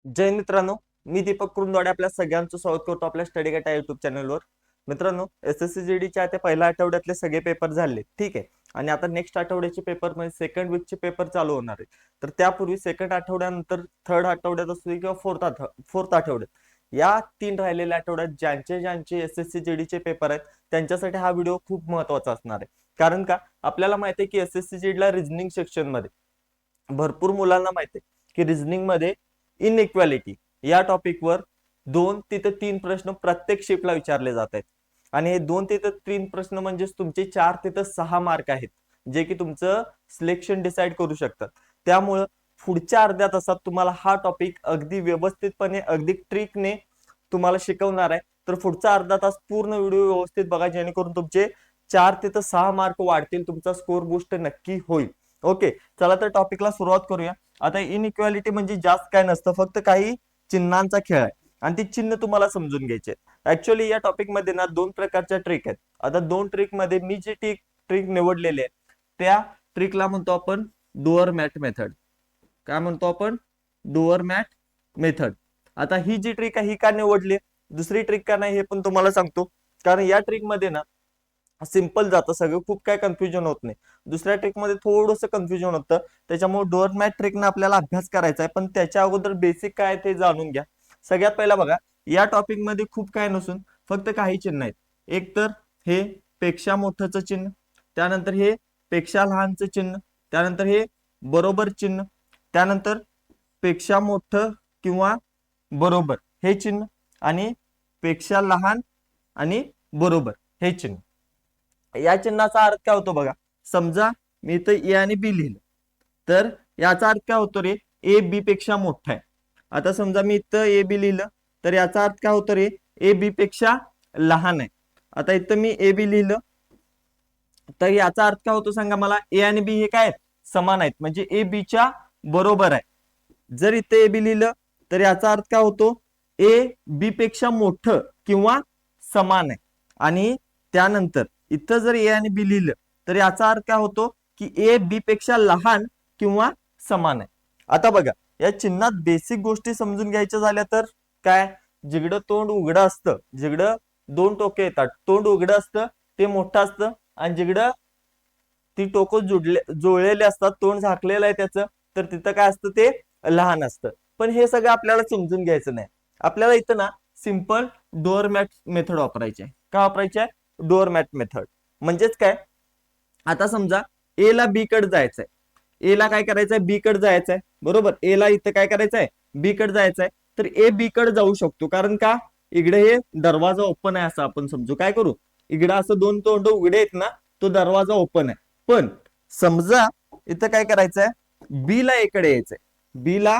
जय मित्रांनो, मी दीपक कुरुंदवाडे आपल्या सगळ्यांचं स्वागत करतो आपल्या स्टडी गाइड युट्यूब चॅनलवर. मित्रांनो, एसएससी जीडीच्या त्या पहिल्या आठवड्यातले सगळे पेपर झाले, ठीक आहे. आणि आता नेक्स्ट आठवड्याचे पेपर म्हणजे सेकंड वीकचे पेपर चालू होणार आहे. तर त्यापूर्वी सेकंड आठवड्यानंतर थर्ड आठवड्यात असू दे किंवा फोर्थ आठवड्यात या 3 राहिलेल्या आठवड्यात ज्यांचे ज्यांचे एसएससी जीडीचे पेपर आहेत त्यांच्यासाठी हा व्हिडिओ खूप महत्त्वाचा असणार आहे. कारण का आपल्याला माहिती आहे की एसएससी जीडीला रिझनिंग सेक्शन मध्ये भरपूर मुलांना माहिती आहे की रिझनिंग मध्ये इनइक्वालिटी या टॉपिकवर 2 ते 3 प्रश्न प्रत्येक शिफ्टला विचारले जात आहेत. आणि हे 2 ते 3 प्रश्न म्हणजेच तुमचे 4 ते 6 मार्क आहेत, जे की तुमचं सिलेक्शन डिसाइड करू शकतात. त्यामुळं पुढच्या अर्ध्या तासात तुम्हाला हा टॉपिक अगदी व्यवस्थितपणे अगदी ट्रिकने तुम्हाला शिकवणार आहे. तर पुढचा अर्धा तास पूर्ण व्हिडिओ व्यवस्थित बघा, जेणेकरून तुमचे 4 ते 6 मार्क वाढतील, तुमचा स्कोर बूस्ट नक्की होईल. ओके, चला तर टॉपिकला सुरुवात करूया. आता इनइक्वालिटी म्हणजे जास्त काय नसतं, फक्त काही चिन्हांचा खेळ आहे आणि ती चिन्ह तुम्हाला समजून घ्यायचे. ऍक्च्युअली या टॉपिक मध्ये ना 2 प्रकारच्या ट्रिक आहेत. आता 2 ट्रिक मध्ये मी जी ट्रिक निवडलेली आहे त्या ट्रिकला म्हणतो आपण डुअर मॅट मेथड. काय म्हणतो आपण? Door mat method. आता ही जी ट्रिक आहे ही का निवडली, दुसरी ट्रिक का नाही हे पण तुम्हाला सांगतो. कारण या ट्रिक मध्ये ना सिंपल जातं सगळं, खूप काय कन्फ्युजन होत नाही. दुसऱ्या ट्रिक मध्ये थोडस कन्फ्युजन होतं. त्याच्यामुळे डोअर मॅट ट्रिकनं आपल्याला अभ्यास करायचा आहे, पण त्याच्या अगोदर बेसिक काय ते जाणून घ्या. सगळ्यात पहिला बघा, या टॉपिक मध्ये खूप काय नसून फक्त काही चिन्ह आहेत. एक तर हे पेक्षा मोठंच चिन्ह, त्यानंतर हे पेक्षा लहानचं चिन्ह, त्यानंतर हे बरोबर चिन्ह, त्यानंतर पेक्षा मोठं किंवा बरोबर हे चिन्ह, आणि पेक्षा लहान आणि बरोबर हे चिन्ह. या चिन्हाचा अर्थ काय होतो बघा. समजा मी इथं ए आणि बी लिहिलं, तर याचा अर्थ काय होतो रे, ए बी पेक्षा मोठा आहे. आता समजा मी इथं ए बी लिहिलं, तर याचा अर्थ काय होतो रे, ए बी पेक्षा लहान आहे. आता इथं मी ए बी लिहिलं, तर याचा अर्थ काय होतो सांगा मला, ए आणि बी हे काय समान आहेत, म्हणजे ए बी च्या बरोबर आहे. जर इथे ए बी लिहिलं तर याचा अर्थ काय होतो, ए बी पेक्षा मोठं किंवा समान आहे. आणि त्यानंतर इथं जर ए आणि बी लिहिलं तर याचा अर्थ काय होतो की ए बी पेक्षा लहान किंवा समान आहे. आता बघा, या चिन्हात बेसिक गोष्टी समजून घ्यायच्या झाल्या तर काय, जिकडं तोंड उघडं असतं, जिकडं 2 टोके येतात, तोंड उघडं असतं ते मोठं असतं, आणि जिकडं ती टोकं जुळलेले असतात, तोंड झाकलेलं आहे त्याचं, तर तिथं काय असतं ते लहान असतं. पण हे सगळं आपल्याला समजून घ्यायचं नाही. आपल्याला इथं ना सिंपल डोअर मॅट मेथड वापरायची आहे. का वापरायची आहे? Door mat method. म्हणजेच काय, आता समजा ए ला बी कडे जायचंय, ए ला काय करायचंय, बी कडे जायचंय, बरोबर. ए ला इथं काय करायचंय, बी कडे जायचंय, तर ए बी कडे जाऊ शकतो. कारण का, इकडे हे दरवाजा ओपन आहे असं आपण समजू. काय करू, इकडे असं 2 तोंड उघडे आहेत ना, तो दरवाजा ओपन आहे. पण समजा इथं काय करायचंय, बी ला ए कडे यायचंय, बी ला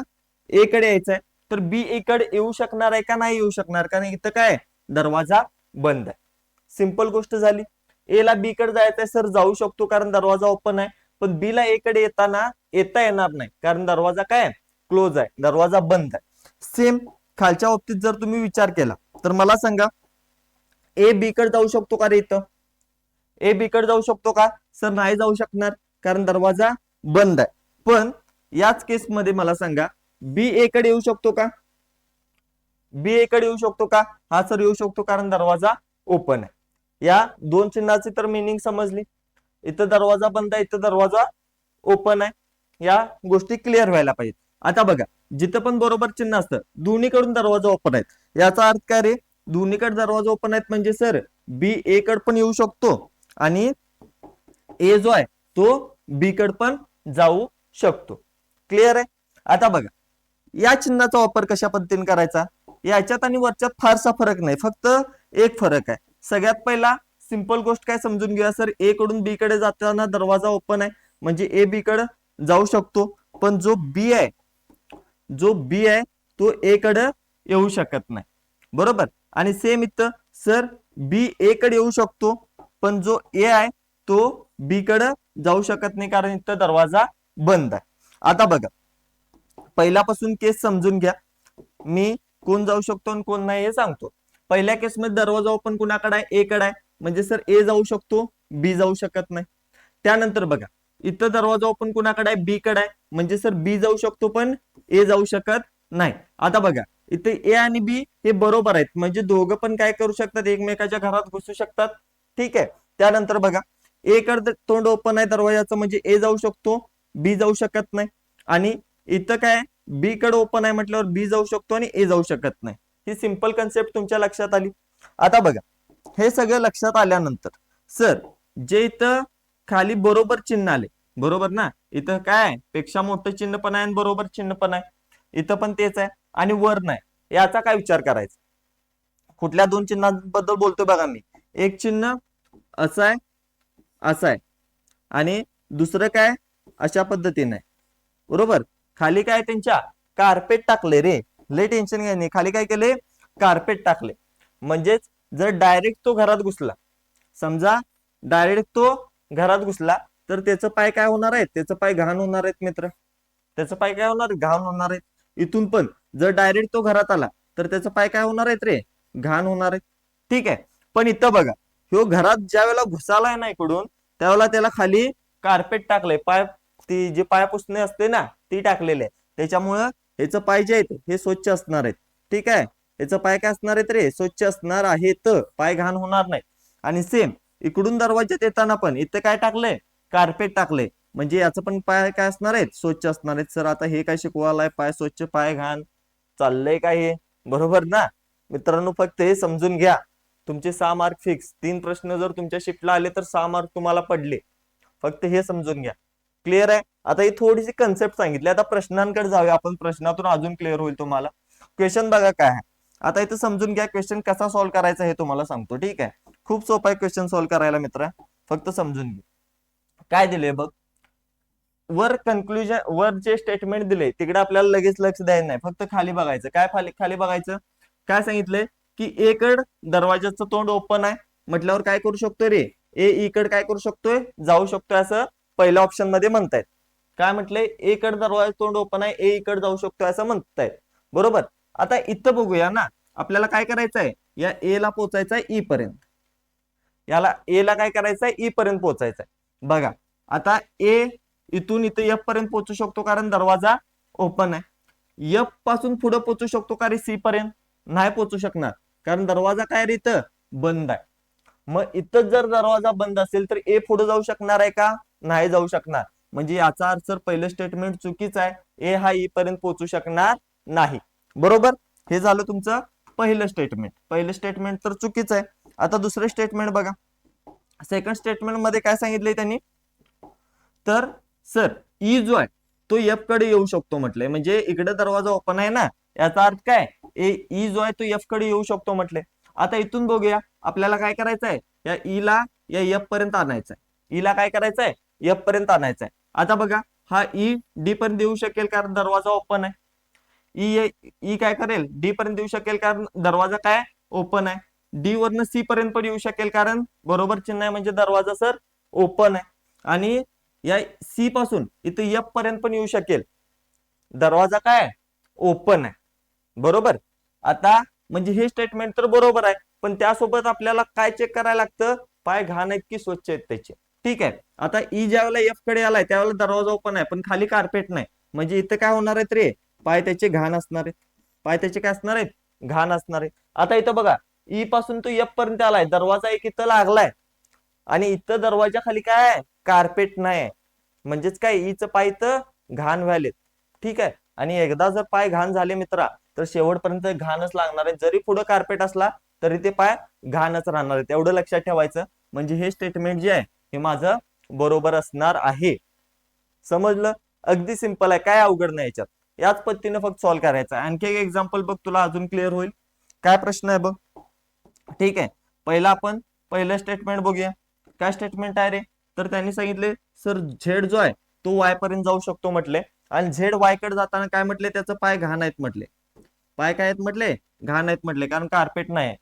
ए कडे यायचंय, तर बी ए कडे येऊ शकणार आहे का नाही येऊ शकणार, कारण इथं काय दरवाजा बंद आहे. सिंपल गोष्ट झाली. ए ला बी कडे जायचंय, सर जाऊ शकतो कारण दरवाजा ओपन आहे. पण बी ला ए कडे येता येणार नाही, कारण दरवाजा काय क्लोज आहे, दरवाजा बंद आहे. सेम खालच्या बाबतीत जर तुम्ही विचार केला तर मला सांगा, ए बी कडे जाऊ शकतो का रे, इथं ए बी कडे जाऊ शकतो का, सर नाही जाऊ शकणार कारण दरवाजा बंद आहे. पण याच केसमध्ये मला सांगा, बी ए कडे येऊ शकतो का, बी ए कडे येऊ शकतो का, हा सर येऊ शकतो कारण दरवाजा ओपन आहे. या 2 चिन्हाची तर मिनिंग समजली. इथं दरवाजा बंद आहे, इथं दरवाजा ओपन आहे. या गोष्टी क्लिअर व्हायला पाहिजे. आता बघा, जिथं पण बरोबर चिन्ह असतं दोन्हीकडून दरवाजा ओपन आहेत, याचा अर्थ काय रे, दोन्हीकडे दरवाजा ओपन आहेत म्हणजे सर बी ए कडे पण येऊ शकतो आणि ए जो आहे तो बी कडे पण जाऊ शकतो. क्लिअर आहे. आता बघा, या चिन्हाचा वापर कशा पद्धतीने करायचा, याच्यात आणि वरच्यात फारसा फरक नाही, फक्त एक फरक आहे. सगळ्यात पहिला सिंपल गोष्ट काय समजून घ्या, सर ए कडून बी कडे जाताना दरवाजा ओपन आहे म्हणजे ए बी कडे जाऊ शकतो. पण जो बी आहे तो ए कडे येऊ शकत नाही, बरोबर. आणि सेम इथं सर बी ए कडे येऊ शकतो, पण जो ए आहे तो बी कडे जाऊ शकत नाही कारण इथं दरवाजा बंद आहे. आता बघा, पहिल्यापासून केस समजून घ्या. मी कोण जाऊ शकतो आणि कोण नाही हे सांगतो. पहिल्या केसमध्ये दरवाजा ओपन कुणाकडे आहे, ए कडे आहे, म्हणजे सर ए जाऊ शकतो, बी जाऊ शकत नाही. त्यानंतर बघा, इथं दरवाजा ओपन कुणाकडे आहे, बी कडे आहे, म्हणजे सर बी जाऊ शकतो पण ए जाऊ शकत नाही. आता बघा इथे ए आणि बी हे बरोबर आहेत, म्हणजे दोघं पण काय करू शकतात, एकमेकाच्या घरात घुसू शकतात. ठीक आहे. त्यानंतर बघा ए कडे तोंड ओपन आहे दरवाजाचं, म्हणजे ए जाऊ शकतो, बी जाऊ शकत नाही. आणि इथं काय बी कडे ओपन आहे म्हटल्यावर बी जाऊ शकतो आणि ए जाऊ शकत नाही. ही सिंपल कन्सेप्ट तुमच्या लक्षात आली. आता बघा हे सगळं लक्षात आल्यानंतर सर जे इथं खाली बरोबर चिन्ह आले, बरोबर ना, इथं काय पेक्षा मोठं चिन्ह पण आहे आणि बरोबर चिन्ह पण आहे, इथं पण तेच आहे आणि वर नाही, याचा काय विचार करायचा. कुठल्या दोन चिन्हांबद्दल बोलतोय बघा मी. एक चिन्ह असं आहे, असं आहे, आणि दुसरं काय अशा पद्धतीने आहे. बरोबर. खाली काय त्यांच्या कार्पेट टाकले रे, लय टेन्शन घ्याय नाही. खाली काय केले, कार्पेट टाकले. म्हणजेच जर डायरेक्ट तो घरात घुसला, समजा डायरेक्ट तो घरात घुसला, तर त्याचं पाय काय होणार आहे, त्याचं पाय घाण होणार आहेत मित्र. त्याचं पाय काय होणार, घाण होणार आहेत. इथून पण जर डायरेक्ट तो घरात आला तर त्याचं पाय काय होणार आहेत रे, घाण होणार आहेत. ठीक आहे. पण इथं बघा ह्यो घरात ज्या वेळेला घुसालाय ना इकडून, त्यावेळेला त्याला खाली कार्पेट टाकलंय, पाय ती जे पाय पुसणे असते ना ती टाकलेली आहे. त्याच्यामुळं ह्याचं पाय जे आहेत हे स्वच्छ असणार आहेत. ठीक आहे. ह्याचं पाय काय असणार आहेत रे, स्वच्छ असणार आहेत, पाय घाण होणार नाही. आणि सेम इकडून दरवाज्यात येताना पण इथं काय टाकलंय, कार्पेट टाकलंय, म्हणजे याचं पण पाय काय असणार आहेत, स्वच्छ असणार आहेत. सर आता हे काय शिकवायलाय, पाय स्वच्छ पाय घाण, चाललंय काय हे, बरोबर ना मित्रांनो. फक्त हे समजून घ्या, तुमचे 6 मार्क फिक्स. 3 प्रश्न जर तुमच्या शिफ्टला आले तर 6 मार्क तुम्हाला पडले. फक्त हे समजून घ्या. क्लिअर आहे. आता ही थोडीशी कन्सेप्ट सांगितली, आता प्रश्नांकडे जाऊया आपण, प्रश्नातून अजून क्लिअर होईल तुम्हाला. क्वेश्चन बघा काय आहे. आता इथं समजून घ्या, क्वेश्चन कसा सॉल्व्ह करायचा हे तुम्हाला सांगतो. ठीक आहे. खूप सोपा आहे क्वेश्चन सॉल्व्ह करायला मित्र, फक्त समजून घे. काय दिले बघ, वर कन्क्लुजन, वर जे स्टेटमेंट दिले तिकडे आपल्याला लगेच लक्ष द्यायचं नाही, फक्त खाली बघायचं. काय खाली खाली बघायचं, काय सांगितलंय की ए कड दरवाजाचं तोंड ओपन आहे म्हटल्यावर काय करू शकतोय रे, ए ई कड काय करू शकतोय, जाऊ शकतोय, असं पहिल्या ऑप्शन मध्ये म्हणतायत. काय म्हटलंय, ए कड दरवाजा तोंड ओपन आहे, ए ई कड जाऊ शकतोय असं म्हणतायत. बरोबर. आता इथं बघूया ना, आपल्याला काय करायचं आहे, या ए ला पोहोचायचं आहे ई पर्यंत, याला ए ला काय करायचं आहे, ई पर्यंत पोहोचायचं आहे. बघा आता ए इथून इथे एफ पर्यंत पोहोचू शकतो कारण दरवाजा ओपन आहे. एफ पासून पुढे पोहोचू शकतो का रे सी पर्यंत, नाही पोहोचू शकणार कारण दरवाजा काय रे इथं बंद आहे. मग इथं जर दरवाजा बंद असेल तर ए पुढे जाऊ शकणार आहे का, नाही जाऊ शकणार. म्हणजे याचा अर्थ पहिलं स्टेटमेंट चुकीचं आहे, ए हा ई पर्यंत पोहोचू शकणार नाही. बरोबर. हे झालं तुमचं पहिलं स्टेटमेंट. पहिलं स्टेटमेंट तर चुकीचं आहे. आता दुसरं स्टेटमेंट बघा. सेकंड स्टेटमेंट मध्ये काय सांगितलंय त्यांनी, तर सर ई जो आहे तो एफ कडे येऊ शकतो म्हटले, म्हणजे इकडे दरवाजा ओपन आहे ना, याचा अर्थ काय, ई जो आहे तो एफ कडे येऊ शकतो म्हटले. आता इथून बघूया आपल्याला काय करायचं आहे, या ई ला या एफ पर्यंत आणायचं आहे. ई ला काय करायचं आहे, एफ पर्यंत आणायचं आहे. आता बघा हा ई डी पर्यंत येऊ शकेल कारण दरवाजा ओपन आहे. ई काय करेल, डी पर्यंत येऊ शकेल कारण दरवाजा काय ओपन आहे. डी वरनं सी पर्यंत पण येऊ शकेल कारण बरोबर चिन्ह आहे, म्हणजे दरवाजा सर ओपन आहे. आणि या सी पासून इथे एफ पर्यंत पण येऊ शकेल, दरवाजा काय ओपन आहे. बरोबर. आता म्हणजे हे स्टेटमेंट तर बरोबर आहे, पण त्यासोबत आपल्याला काय चेक करायला लागतं, पाय घाण आहेत की स्वच्छ आहेत त्याचे. ठीक आहे. आता ई ज्या वेळेला एफ कडे आलाय त्यावेळेला दरवाजा ओपन आहे पण खाली कार्पेट नाही, म्हणजे इथे काय होणार आहेत रे, पाय त्याचे घाण असणार आहेत. पाय त्याचे काय असणार आहेत, घाण असणार आहेत. आता इथं बघा ई पासून तो एफ पर्यंत आलाय, दरवाजा एक इथं लागलाय आणि इथं दरवाजा खाली काय कार्पेट नाही, म्हणजेच काय ईच पाय इथं घाण व्हायलेत. ठीक आहे. आणि एकदा जर पाय घाण झाले मित्रा तर शेवटपर्यंत घाणच लागणार आहे, जरी पुढे कार्पेट असला तरी ते पाय घाणच राहणार आहे. एवढं लक्षात ठेवायचं. म्हणजे हे स्टेटमेंट जे आहे हे माझं बरोबर असणार आहे. समजलं. अगदी सिंपल आहे, काय अवघड नाही याच्यात. याच पद्धतीने फक्त सॉल्व्ह करायचं. आणखी एक एक्झाम्पल बघ, तुला अजून क्लिअर होईल. काय प्रश्न आहे बघ. ठीक आहे. पहिला आपण पहिलं स्टेटमेंट बघूया. काय स्टेटमेंट आहे रे, तर त्यांनी सांगितले सर झेड जो आहे तो वाय पर्यंत जाऊ शकतो म्हटले, आणि झेड वाय कडे जाताना काय म्हटले, त्याचं पाय घाण आहेत म्हटले. पाय काय आहेत म्हटले, घाण आहेत म्हटले, कारण कार्पेट नाही आहे.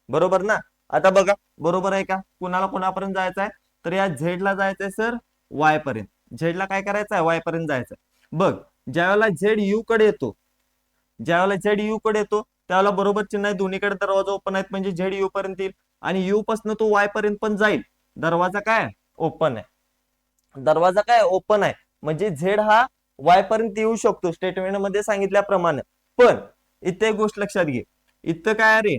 बरोबर ना. आता बघा बरोबर आहे का, कुणाला कुणापर्यंत जायचं आहे, तर या झेड ला जायचंय सर वाय पर्यंत. झेड ला काय करायचं आहे, वाय पर्यंत जायचं. बघ ज्यावेळेला झेड यू कडे येतो, ज्यावेळेला झेड यू कडे येतो त्यावेळेला बरोबर चिन्ह आहे, दोन्हीकडे दरवाजा ओपन आहेत, म्हणजे झेड यू पर्यंत येईल. आणि यू पासून तो वाय पर्यंत पण जाईल, दरवाजा काय ओपन आहे. दरवाजा काय ओपन आहे म्हणजे झेड हा वाय पर्यंत येऊ शकतो स्टेटमेंट मध्ये सांगितल्याप्रमाणे. पण इथे एक गोष्ट लक्षात घे, इथं काय रे,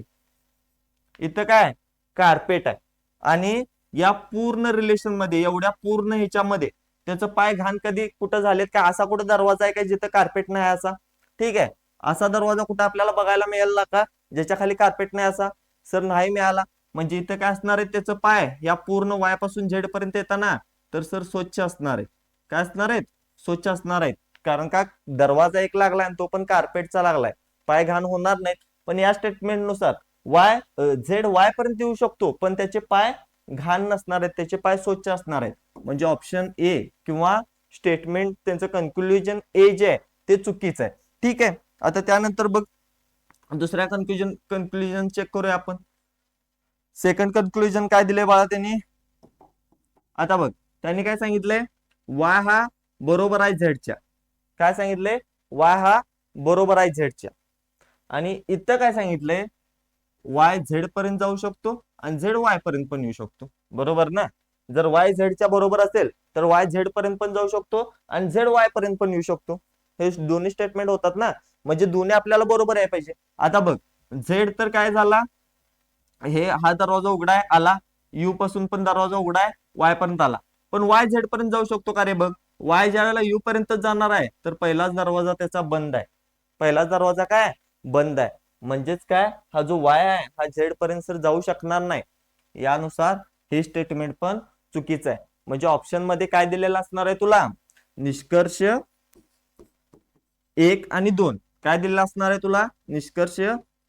इथं काय कार्पेट आहे आणि या पूर्ण रिलेशन मध्ये, एवढ्या पूर्ण ह्याच्यामध्ये त्याचं पाय घाण कधी कुठं झालेत का? असा कुठं दरवाजा आहे का जिथं कार्पेट नाही असा? ठीक आहे, असा दरवाजा कुठं आपल्याला बघायला मिळेल ना का ज्याच्या खाली कार्पेट नाही असा? सर नाही मिळाला. म्हणजे इथं काय असणार आहे, त्याचं पाय या पूर्ण वायापासून झेड पर्यंत येताना तर सर स्वच्छ असणार आहे. काय असणार आहेत? स्वच्छ असणार आहेत. कारण का दरवाजा एक लागलाय आणि तो पण कार्पेटचा लागलाय, पाय घाण होणार नाहीत. पण या स्टेटमेंट नुसार वाय झेड वाय पर्यंत येऊ शकतो पण त्याचे पाय घाण नसणार आहेत, त्याचे पाय स्वच्छ असणार आहेत. म्हणजे ऑप्शन ए किंवा स्टेटमेंट त्यांचं कन्क्लुजन ए जे आहे ते चुकीचं आहे. ठीक आहे, आता त्यानंतर बघ दुसऱ्या कन्क्लुजन चेक करूया आपण. सेकंड कन्क्लुजन काय दिले बाळा त्यांनी? आता बघ त्यांनी काय सांगितलंय, वाय हा बरोबर आहे झेडच्या. काय सांगितले? वाय हा बरोबर आहे झेडच्या. आणि इथं काय सांगितलंय, वाय झेड पर्यंत जाऊ शकतो आणि झेड वाय पर्यंत पण येऊ शकतो. बरोबर ना? जर वाय झेडच्या बरोबर असेल तर वाय झेड पर्यंत पण जाऊ शकतो आणि झेड वाय पर्यंत पण येऊ शकतो. हे दोन्ही स्टेटमेंट होतात ना, म्हणजे दोन्ही आपल्याला बरोबर आहे पाहिजे. आता बघ झेड तर काय झाला, हे हा दरवाजा उघडाय आला, यू पासून पण दरवाजा उघडाय वाय पर्यंत आला, पण वाय झेड पर्यंत जाऊ शकतो का रे? बघ वाय ज्या वेळेला यू पर्यंत जाणार आहे तर पहिलाच दरवाजा त्याचा बंद आहे. पहिलाच दरवाजा काय बंद आहे. म्हणजेच काय, हा जो वाय आहे हा झेड पर्यंत सर जाऊ शकणार नाही. यानुसार हे स्टेटमेंट पण चुकीचं आहे. म्हणजे ऑप्शन मध्ये काय दिलेलं असणार आहे तुला? निष्कर्ष 1 आणि 2 काय दिलेलं असणार आहे तुला? निष्कर्ष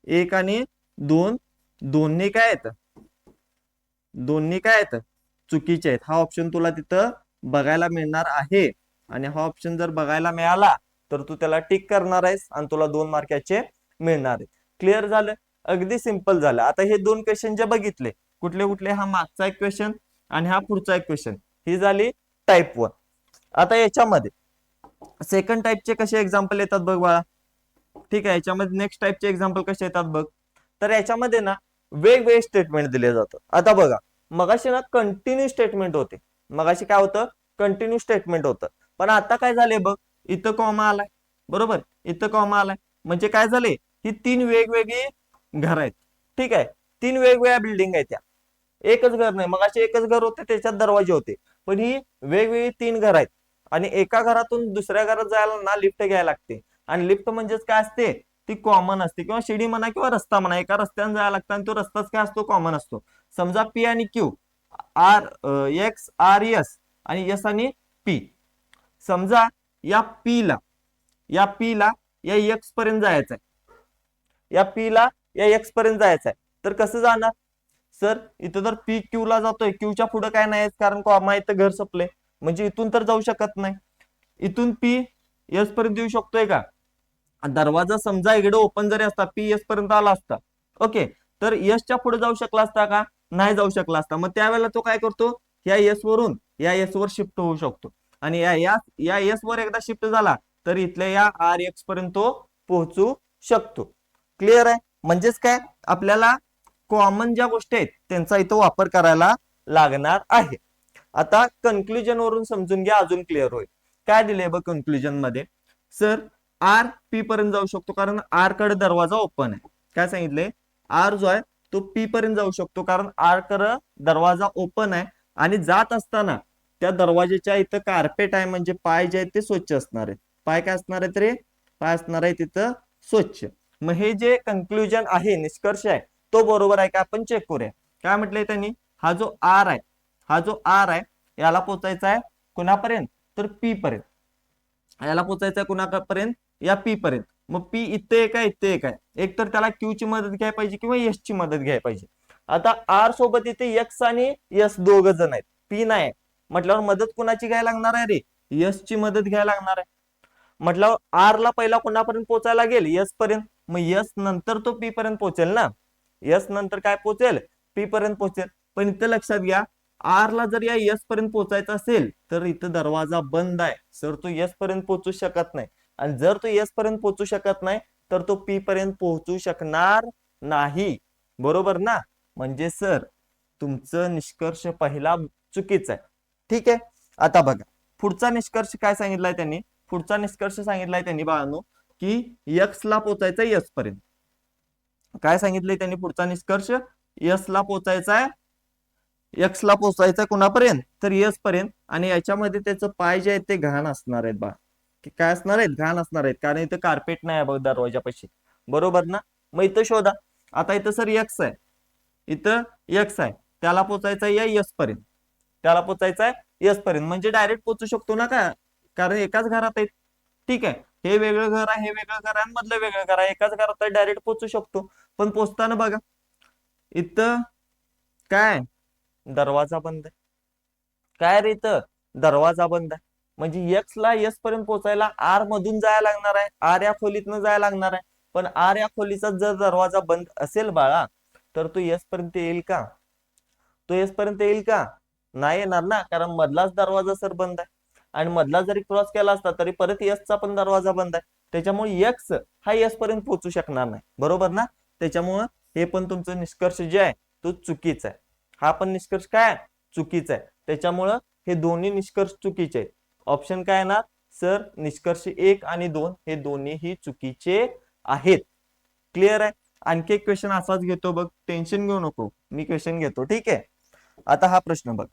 1 आणि 2 दोन्ही काय आहेत? दोन्ही काय आहेत? चुकीचे आहेत. हा ऑप्शन तुला तिथं बघायला मिळणार आहे आणि हा ऑप्शन जर बघायला मिळाला तर तू त्याला टिक करणार आहेस आणि तुला 2 मार्काचे मिळणार आहे. क्लिअर झालं? अगदी सिंपल झालं. आता हे 2 क्वेश्चन जे बघितले, कुठले कुठले? हा मागचा एक क्वेश्चन आणि हा पुढचा एक क्वेश्चन, ही झाली टाइप 1. आता याच्यामध्ये सेकंड टाइपचे कसे एक्झाम्पल येतात बघ बाळा. ठीक आहे, याच्यामध्ये नेक्स्ट टाइपचे एक्झाम्पल कसे येतात बघ. तर याच्यामध्ये ना वेगवेगळे स्टेटमेंट दिले जातात. आता बघा मगाशी ना कंटिन्यू स्टेटमेंट होते, मगाशी काय होतं? कंटिन्यू स्टेटमेंट होतं. पण आता काय झाले बघ, इथं कॉमा आलाय. बरोबर, इथं कॉमा आलाय म्हणजे काय झाले, ही 3 वेगवेगळी घर आहेत. ठीक आहे, 3 वेगवेगळ्या बिल्डिंग आहेत. त्या एकच घर नाही, मगाशी एकच घर होते त्याच्यात दरवाजे होते, पण ही वेगवेगळी 3 घर आहेत. आणि एका घरातून दुसऱ्या घरात जायला ना लिफ्ट घ्यायला लागते. आणि लिफ्ट म्हणजेच काय असते, ती कॉमन असते, किंवा शिडी म्हणा किंवा रस्ता म्हणा, एका रस्त्याने जायला लागतं आणि तो रस्ताच काय असतो? कॉमन असतो. समजा पी आणि Q, R X R S आणि एस आणि पी. समजा या पी ला या एक्स पर्यंत जायचंय, या पी ला या एक्स पर्यंत जायचंय, तर कसं जाणार? सर इथं तर पी क्यू ला जातोय, क्यूच्या पुढे काय नाही कारण कॉमा इथं घर संपले, म्हणजे इथून तर जाऊ शकत नाही. इथून पी एस पर्यंत येऊ शकतोय का? दरवाजा समजा इकडे ओपन जरी असता, पी एस पर्यंत आला असता, ओके, तर एसच्या पुढे जाऊ शकला असता का? नाही जाऊ शकला असता. मग त्यावेळेला तो काय करतो, या एस वरून या एस वर शिफ्ट होऊ शकतो. आणि या एस वर एकदा शिफ्ट झाला तर इथल्या या आर एक्स पर्यंत तो पोहोचू शकतो. क्लिअर आहे? म्हणजेच काय, आपल्याला कॉमन ज्या गोष्टी आहेत त्यांचा इथं वापर करायला लागणार आहे. आता कन्क्लुजन वरून समजून घ्या, अजून क्लिअर होईल. काय दिले बघ कन्क्लुजन मध्ये, सर आर पी पर्यंत जाऊ शकतो कारण आर कडे दरवाजा ओपन आहे. काय सांगितले? आर जो आहे तो पी पर्यंत जाऊ शकतो कारण आर कडे दरवाजा ओपन आहे आणि जात असताना त्या दरवाजेच्या इथं कार्पेट आहे, म्हणजे पाय जे आहेत ते स्वच्छ असणार आहेत. पाय काय असणार आहेत रे? पाय असणार आहे तिथं स्वच्छ. मग हे जे कन्क्लुजन आहे, निष्कर्ष आहे, तो बरोबर आहे का आपण चेक करूया. काय म्हटलंय त्यांनी? हा जो आर आहे, हा जो आर आहे याला पोचायचा आहे कुणापर्यंत? तर पी पर्यंत. याला पोचायचं आहे कुणापर्यंत? या पी पर्यंत. मग पी इथे एक आहे, इथे एक आहे, एक तर त्याला क्यू ची मदत घ्यायला पाहिजे किंवा एस ची मदत घ्यायला पाहिजे. आता आर सोबत इथे एक्स आणि एस दोघ जण आहेत, पी नाही म्हटल्यावर मदत कुणाची घ्यायला लागणार आहे रे? एस ची मदत घ्यायला लागणार आहे. म्हटल्यावर आर ला पहिला कुणापर्यंत पोचायला लागेल? एस पर्यंत. मग एस नंतर तो पी पर्यंत पोहोचेल ना, एस नंतर काय पोहोचेल? पी पर्यंत पोहोचेल. पण इथं लक्षात घ्या, आर ला जर या एस पर्यंत पोहोचायचं असेल तर इथं दरवाजा बंद आहे, सर तो एस पर्यंत पोहोचू शकत नाही. आणि जर तो एस पर्यंत पोहोचू शकत नाही तर तो पी पर्यंत पोहोचू शकणार नाही. बरोबर ना? म्हणजे सर तुमचं निष्कर्ष पहिला चुकीचा आहे. ठीक आहे, आता बघा पुढचा निष्कर्ष काय सांगितलाय त्यांनी. पुढचा निष्कर्ष सांगितलाय त्यांनी बाळांनो, की यक्स ला पोचायचं यस पर्यंत. काय सांगितलंय त्यांनी पुढचा निष्कर्ष? यस ला पोचायचा आहे, यक्स ला पोचायचं कुणापर्यंत? तर यस पर्यंत. आणि याच्यामध्ये त्याचं पाय जे आहेत ते घाण असणार आहेत बा. काय असणार आहेत? घाण असणार आहेत, कारण इथं कार्पेट नाही आहे बघ दरवाजापाशी. बरोबर ना? मग इथं शोधा. आता इथं सर यक्स आहे, इथं यक्स आहे, त्याला पोचायचं आहे या यस पर्यंत, त्याला पोचायचं आहे यस पर्यंत. म्हणजे डायरेक्ट पोचू शकतो ना का, कारण एकाच घरात आहेत. ठीक आहे, हे वेगळं घर आहे, हे वेगळं घर आहे, मधलं वेगळं घर आहे, एकाच घरात डायरेक्ट पोचू शकतो. पण पोचताना बघा इथं काय, दरवाजा बंद आहे. काय रे, इथं दरवाजा बंद आहे. म्हणजे यक्स ला यस पर्यंत पोहोचायला आर मधून जायला लागणार आहे, आर या खोलीतनं जायला लागणार आहे. पण आर या खोलीचा जर दरवाजा बंद असेल बाळा, तर तो यस पर्यंत येईल का? तो यस पर्यंत येईल का? नाही येणार ना, कारण मधलाच दरवाजा सर बंद आहे. आणि मधला जरी क्रॉस केला असता तरी परत यसचा पण दरवाजा बंद आहे. त्याच्यामुळे यक्स हा यस पर्यंत पोहोचू शकणार नाही. बरोबर ना? त्याच्यामुळं हे पण तुमचं निष्कर्ष जे आहे तो चुकीचा आहे. हा पण निष्कर्ष काय चुकीचा आहे. त्याच्यामुळं हे दोन्ही निष्कर्ष चुकीचे आहेत. ऑप्शन काय येणार सर? निष्कर्ष 1 आणि 2 हे दोन्हीही चुकीचे आहेत. क्लिअर आहे? आणखी एक क्वेश्चन असाच घेतो बघ, टेन्शन घेऊ नको, मी क्वेश्चन घेतो. ठीक आहे, आता हा प्रश्न बघ.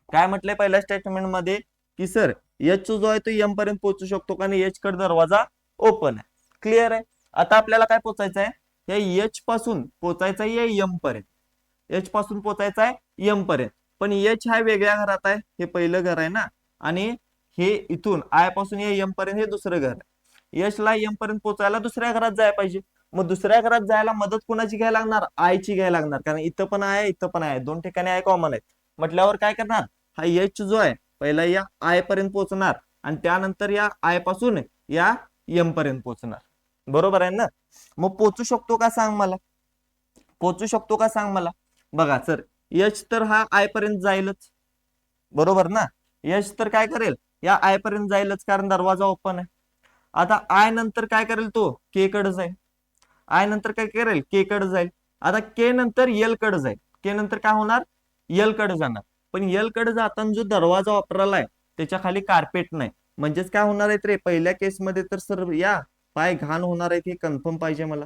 काय म्हटलंय पहिल्या स्टेटमेंट मध्ये की सर एच जो आहे तो एम पर्यंत पोहोचू शकतो कारण एच कडे दरवाजा ओपन आहे. क्लिअर आहे? आता आपल्याला काय पोचायचं आहे? या एच पासून पोचायचं आहे या एम पर्यंत, एच पासून पोचायचं आहे एम पर्यंत. पण एच हा वेगळ्या घरात आहे, हे पहिलं घर आहे ना, आणि हे इथून आय पासून या एम पर्यंत हे दुसरं घर आहे. एच ला एम पर्यंत पोचायला दुसऱ्या घरात जायला पाहिजे. मग दुसऱ्या घरात जायला मदत कुणाची घ्यायला लागणार? आय ची घ्यायला लागणार, कारण इथं पण आहे इथं पण आहे, दोन ठिकाणी आय कॉमन आहेत. म्हटल्यावर काय करणार? हा एच जो आहे पहिला या आय पर्यंत पोहोचणार आणि त्यानंतर या आय पासून या एम पर्यंत पोहोचणार. बरोबर आहे ना? मग पोचू शकतो का सांग मला? पोचू शकतो का सांग मला? बघा सर, एच तर हा आय पर्यंत जाईलच. बरोबर ना? एच तर काय करेल? या आय पर्यंत जाईलच, कारण दरवाजा ओपन आहे. आता आय नंतर काय करेल? तो के कडे जाईल. आय नंतर काय करेल? के कडे जाईल. आता के नंतर यल कडे जाईल. के नंतर काय होणार? यल कडे जाणार. पण यल कडे जाताना जो दरवाजा वापरलाय त्याच्या खाली कार्पेट नाही. म्हणजेच काय होणार आहे रे? पहिल्या केसमध्ये तर सर या पाय घाण होणार आहे, हे कन्फर्म पाहिजे मला.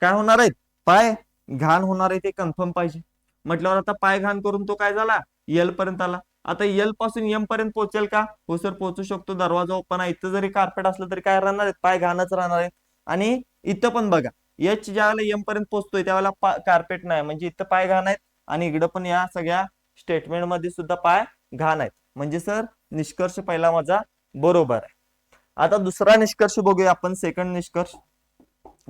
काय होणार आहेत? पाय घाण होणार आहे, ते कन्फर्म पाहिजे. म्हटल्यावर आता पाय घाण करून तो काय झाला? यल पर्यंत आला. आता यल पासून एम पर्यंत पोहोचेल का? हो सर पोहोचू शकतो, दरवाजा ओपन आहे. इथं जरी कार्पेट असलं तरी काय राहणार आहेत? पाय घाणच राहणार आहेत. आणि इथं पण बघा, एच ज्या वेळेला एम पर्यंत पोहोचतोय त्यावेळेला कार्पेट नाही, म्हणजे इथं पाय घाण आहेत आणि इकडं पण या सगळ्या स्टेटमेंट मध्ये सुद्धा पाय घाण आहेत. म्हणजे सर निष्कर्ष पहिला माझा बरोबर आहे. आता दुसरा निष्कर्ष बघूया आपण, सेकंड निष्कर्ष.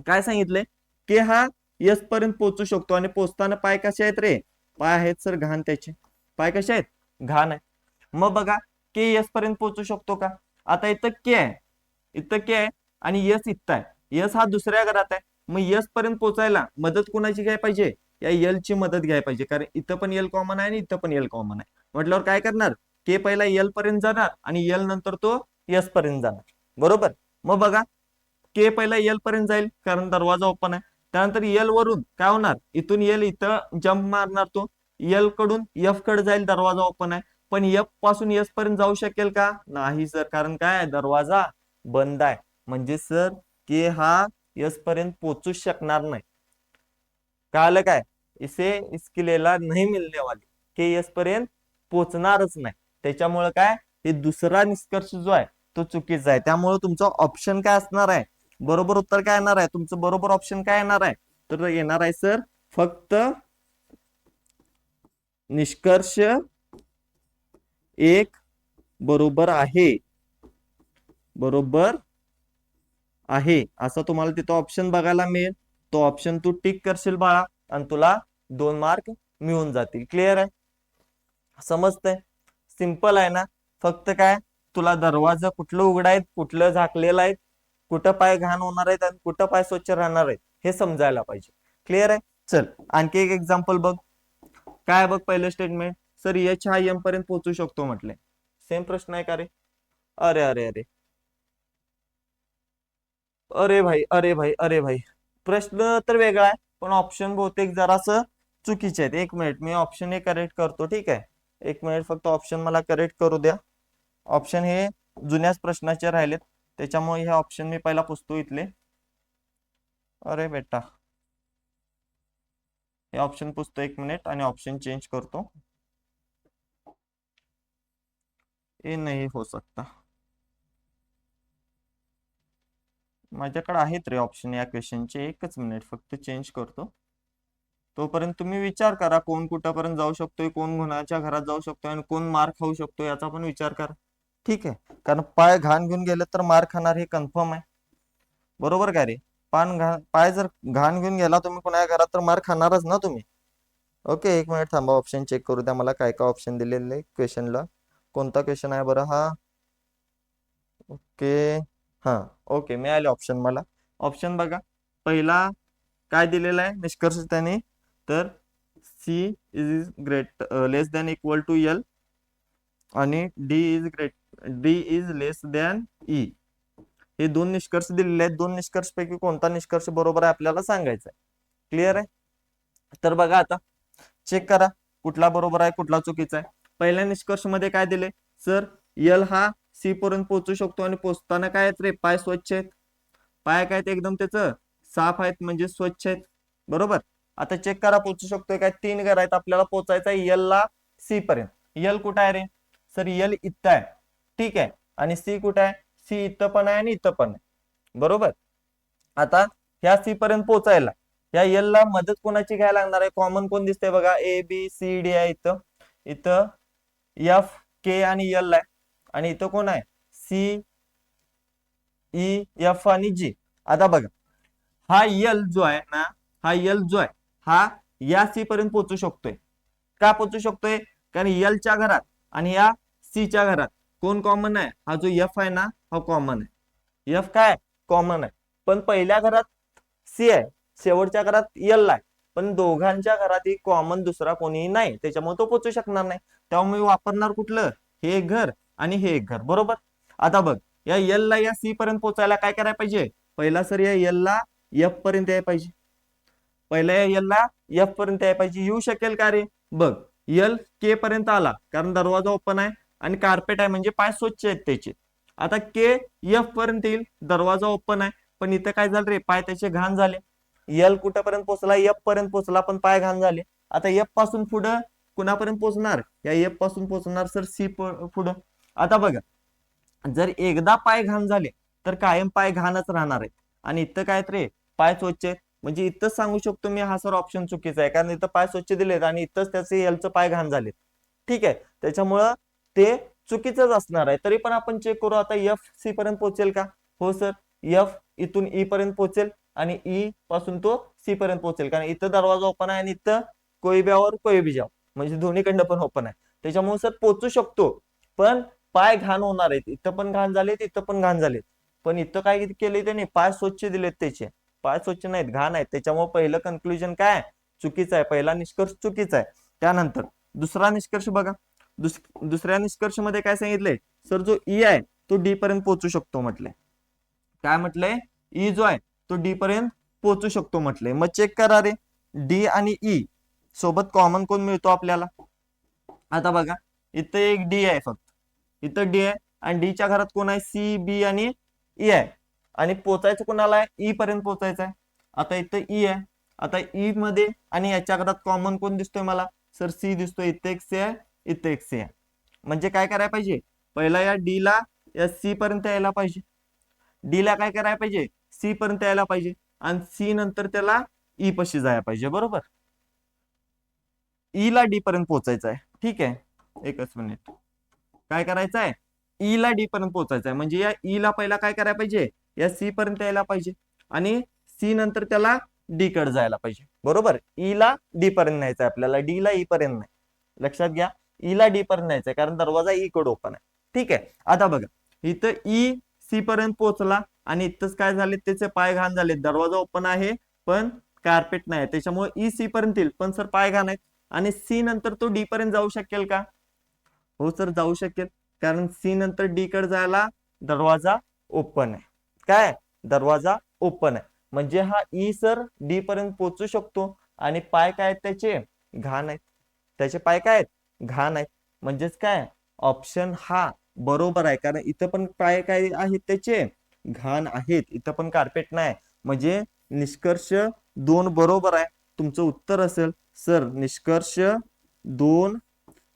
काय सांगितले? की हा यस पर्यंत पोहोचू शकतो आणि पोचताना पाय कसे आहेत रे? पाय आहेत सर घाण, त्याचे पाय कसे आहेत? घाण आहे. मग बघा, के यस पर्यंत पोहोचू शकतो का? आता इथं के आहे, इथं के आहे आणि यस इथं आहे. यस हा दुसऱ्या घरात आहे. मग यस पर्यंत पोहोचायला मदत कुणाची घ्यायला पाहिजे? या यल ची मदत घ्यायला पाहिजे, कारण इथं पण यल कॉमन आहे आणि इथं पण यल कॉमन आहे. म्हटल्यावर काय करणार? के पहिला यल पर्यंत जाणार आणि यल नंतर तो यस पर्यंत जाणार. बरोबर? मग बघा, के पहिला यल पर्यंत जाईल कारण दरवाजा ओपन आहे. त्यानंतर यल वरून काय होणार? इथून यल इथं जम्प मारणार, तो यल कडून एफ कडे जाईल, दरवाजा ओपन आहे. पण एफ पासून एस पर्यंत जाऊ शकेल का? नाही सर, कारण काय दरवाजा बंद आहे. म्हणजे सर के हा एस पर्यंत पोहोचू शकणार नाही. कळालं काय? इसे इसकी लेला नाही मिलने वाली, के एस पर्यंत पोहोचणारच नाही. त्याच्यामुळे काय, हे दुसरा निष्कर्ष जो आहे तो चुकीचा आहे. त्यामुळे तुमचं ऑप्शन काय असणार आहे? बरोबर उत्तर काय येणार आहे तुमचं? बरोबर ऑप्शन काय येणार आहे? तर येणार आहे सर फक्त निष्कर्ष 1 बरोबर आहे, बरोबर आहे असं तुम्हाला तिथं ऑप्शन बघायला मिळेल. तो ऑप्शन तू टिक करशील बाळा आणि तुला 2 मार्क मिळून जातील. क्लिअर आहे? समजतंय? सिंपल आहे ना? फक्त काय, तुला दरवाजा कुठलं उघडायत, कुठलं झाकलेलं आहे, कुठं पाय घाण होणार आहेत आणि कुठं पाय स्वच्छ राहणार आहेत हे समजायला पाहिजे. क्लिअर आहे? चल आणखी एक एक्झाम्पल बघ. काय बघ, पहिलं स्टेटमेंट, सर एच हा एम पर्यंत पोहोचू शकतो म्हटले. सेम प्रश्न आहे का रे? अरे अरे अरे अरे भाई अरे भाई अरे भाई, प्रश्न तर वेगळा आहे पण ऑप्शन बहुतेक जरासं चुकीचे आहेत. एक मिनिट, मी ऑप्शन हे करेक्ट करतो. ठीक आहे, एक मिनिट फक्त ऑप्शन मला करेक्ट करू द्या. ऑप्शन हे जुन्याच प्रश्नाचे राहिलेत. त्याच्यामुळे हे ऑप्शन मी पहिला पुसतो इथले. अरे बेटा, हे ऑप्शन पुसतो 1 मिनिट आणि ऑप्शन चेंज करतो. ये नाही हो सकता, माझ्याकडे आहेत रे ऑप्शन या क्वेश्चनचे. 1 मिनिट फक्त चेंज करतो. तोपर्यंत तुम्ही विचार करा, कोण कुठपर्यंत जाऊ शकतोय, कोण कोणाच्या घरात जाऊ शकतोय आणि कोण मार खाऊ शकतो याचा पण विचार करा. ठीक आहे, कारण पाय घाण घेऊन गेले तर मार खाणार हे कन्फर्म आहे. बरोबर का रे? पाय जर घाण घेऊन गेला तुम्ही कोणाच्या घरात तर मार खाणारच ना तुम्ही. ओके, 1 मिनिट थांबा, ऑप्शन चेक करू द्या मला काय काय ऑप्शन दिलेले क्वेश्चनला. कोणता क्वेश्चन आहे बरं हा? ओके, हा, ओके, मिळाले ऑप्शन मला. ऑप्शन बघा, पहिला काय दिलेला आहे निष्कर्ष त्याने, तर C is great less than equal to L आणि D is less than E. हे दोन निष्कर्ष दिलेले आहेत. दोन निष्कर्ष पैकी कोणता निष्कर्ष बरोबर आहे आपल्याला सांगायचा आहे. क्लिअर आहे? तर बघा आता चेक करा कुठला बरोबर आहे कुठला चुकीचा आहे. पहिल्या निष्कर्ष मध्ये काय दिले, सर यल हा सी पर्यंत पोहोचू शकतो आणि पोहोचताना काय आहेत रे, पाय स्वच्छ आहेत. पाय काय ते एकदम त्याचं साफ आहेत म्हणजे स्वच्छ आहेत. बरोबर. आता चेक करा पोहोचू शकतोय काय. 3 घर आहेत, आपल्याला पोहोचायचं आहे यल ला सी पर्यंत. यल कुठं आहे रे, सर यल इथं आहे. ठीक आहे, आणि सी कुठं आहे, सी इथं पण आहे आणि इथं पण आहे. बरोबर. आता ह्या सी पर्यंत पोहोचायला या यल ला मदत कोणाची घ्यायला लागणार आहे, कॉमन कोण दिसते बघा, ए बी सी डी आहे इथं. इथं एफ के आणि यल आहे आणि इथं कोण आहे, सी ई एफ आणि जी. आता बघा हा यल जो आहे ना, हा यल जो आहे हा या सी पर्यंत पोहोचू शकतोय. का पोहोचू शकतोय, कारण यल च्या घरात आणि या सी च्या घरात कोण कॉमन आहे, हा जो एफ आहे ना हा कॉमन आहे. एफ काय कॉमन आहे, पण पहिल्या घरात सी आहे, शेवटच्या घरात यल आहे, पण दोघांच्या घरात कॉमन दुसरा कोणीही नाही, त्याच्यामुळे तो पोचू शकणार नाही. तेव्हा मी वापरणार कुठलं, हे एक घर आणि हे एक घर. बरोबर. आता बघ या यल ला या सी पर्यंत पोहोचायला काय करायला पाहिजे, पहिला सर या यल ला एफ पर्यंत यायला पाहिजे. पहिला या यल ला एफ पर्यंत यायला पाहिजे. येऊ शकेल का रे, बघ यल के पर्यंत आला कारण दरवाजा ओपन आहे आणि कार्पेट आहे म्हणजे पाय स्वच्छ आहेत त्याचे. आता के एफ पर्यंत येईल, दरवाजा ओपन आहे, पण इथं काय झालं रे, पाय त्याचे घाण झाले. यल कुठपर्यंत पोहोचला, एफ पर्यंत पोहोचला, पण पाय घाण झाले. आता एफ पासून पुढं कुणापर्यंत पोहोचणार, या एफ पासून पोहोचणार सर सी पुढं. आता बघा जर एकदा पाय घाण झाले तर कायम पाय घाणच राहणार आहे. आणि इथं काय रे, पाय स्वच्छ आहेत, म्हणजे इथंच सांगू शकतो मी हा सर ऑप्शन चुकीचा आहे, कारण इथं पाय स्वच्छ दिलेत आणि इथंच त्याचे एलचं पाय घाण झाले. ठीक आहे, त्याच्यामुळं ते चुकीचंच असणार आहे. तरी पण आपण चेक करू आता, एफ सी पर्यंत पोहोचेल का, हो सर एफ इथून ई पर्यंत पोहोचेल आणि ई पासून तो सी पर्यंत पोहोचेल, कारण इथं दरवाजा ओपन आहे आणि इथं कोई भी और कोई भी जाओ, म्हणजे दोन्हीकडनं पण ओपन आहे. त्याच्यामुळे सर पोहोचू शकतो, पण पाय घाण होणार आहेत. इथं पण घाण झालेत, इथं पण घाण झालेत, पण इथं काय केले त्याने, पाय स्वच्छ दिलेत त्याचे. पाय स्वच्छ नाहीत, घाण आहेत. त्याच्यामुळे पहिलं कन्क्लुजन काय चुकीचं आहे, पहिला निष्कर्ष चुकीचा आहे. त्यानंतर दुसरा निष्कर्ष बघा, दुसऱ्या निष्कर्ष मध्ये काय सांगितलंय, सर जो ई आहे तो डी पर्यंत पोहोचू शकतो म्हटलंय. काय म्हटलंय, ई जो आहे तो डी पर्यंत पोहोचू शकतो म्हटलंय. मग चेक करा रे, डी आणि ई सोबत कॉमन कोण मिळतो आपल्याला. आता बघा इथं एक डी आहे, फक्त इथं डी आहे आणि डी च्या घरात कोण आहे, सी बी आणि ई आहे. आणि पोचायचं कोणाला आहे, ई पर्यंत पोचायचं आहे. आता इथं ई आहे, आता ई मध्ये आणि याच्या घरात कॉमन कोण दिसतोय मला, सर सी दिसतोय. इथे एक सी आहे, इथे एक सी आहे. म्हणजे काय करायला पाहिजे, पहिला या डी ला या सी पर्यंत यायला पाहिजे, डी ला काय करायला पाहिजे, सी पर्यंत यायला पाहिजे, आणि सी नंतर त्याला ई पशी जायला पाहिजे. बरोबर. ई ला डी पर्यंत पोहोचायचं आहे. ठीक आहे, एकच मिनिट, काय करायचं आहे, ई ला डी पर्यंत पोहोचायचं आहे, म्हणजे या ई ला पहिला काय करायला पाहिजे, या सी पर्यंत यायला पाहिजे आणि सी नंतर त्याला डी कडे जायला पाहिजे. बरोबर. ई ला डी पर्यंत न्यायचं आहे आपल्याला, डी ला ई पर्यंत नाही. लक्षात घ्या, ई ला डी पर्यंत न्यायचं आहे कारण दरवाजा ई कडे ओपन आहे. ठीक आहे, आता बघा इथं ई सी पर्यंत पोहोचला आणि इथंच काय झाले, त्याचे पाय घाण झाले. दरवाजा ओपन आहे पण कार्पेट नाही, त्याच्यामुळे ई सी पर्यंत येईल, पण सर पाय घाण आहेत. आणि सी नंतर तो डी पर्यंत जाऊ शकेल का, हो सर जाऊ शकेल, कारण सी नंतर डी कडे जायला दरवाजा ओपन आहे. काय, दरवाजा ओपन आहे, म्हणजे हा ई सर डी पर्यंत पोहोचू शकतो. आणि पाय काय आहेत त्याचे, घाण आहेत, त्याचे पाय काय आहेत, घाण आहेत. म्हणजेच काय, ऑप्शन हा बरोबर आहे, कारण इथं पण पाय काय आहेत त्याचे घाण आहेत, इथं पण कार्पेट नाही, म्हणजे निष्कर्ष 2 बरोबर आहे. तुमचं उत्तर असेल सर निष्कर्ष 2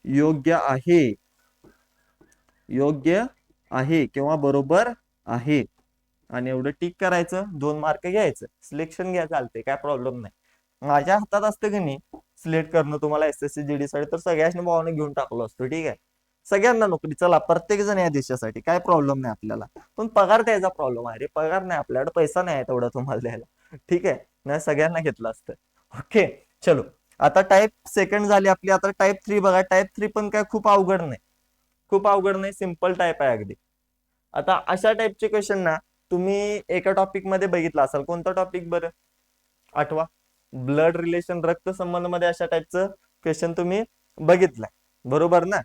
योग्य आहे, योग्य आहे किंवा बरोबर आहे. आणि एवढं टिक करायचं, 2 मार्क घ्यायचं, सिलेक्शन घ्या, चालते, काय प्रॉब्लेम नाही. माझ्या हातात असतं की नाही सिलेक्ट करणं तुम्हाला एसएससी जीडी साठी, तर सगळ्यांनी भावाने घेऊन टाकलो असतो. ठीक आहे, सगळ्यांना नोकरी, चला प्रत्येक जण या देशासाठी, काय प्रॉब्लेम नाही आपल्याला. पण पगार द्यायचा प्रॉब्लेम आहे रे, पगार नाही आपल्याकडे, पैसा नाही आहे तेवढा तुम्हाला द्यायला. ठीक आहे, नाही सगळ्यांना घेतलं असतं. ओके, चलो. आता टाईप सेकंड झाली आपली. आता टाईप 3 बघा. टाईप 3 पण काय खूप अवघड नाही, खूप अवघड नाही, सिंपल टाईप आहे अगदी. आता अशा टाईपचे क्वेश्चन ना तुम्ही एका टॉपिक मध्ये बघितला असाल. कोणता टॉपिक बरं, आठवा. ब्लड रिलेशन, रक्त संबंध मध्ये अशा टाईपचं क्वेश्चन तुम्ही बघितलाय, बरोबर ना.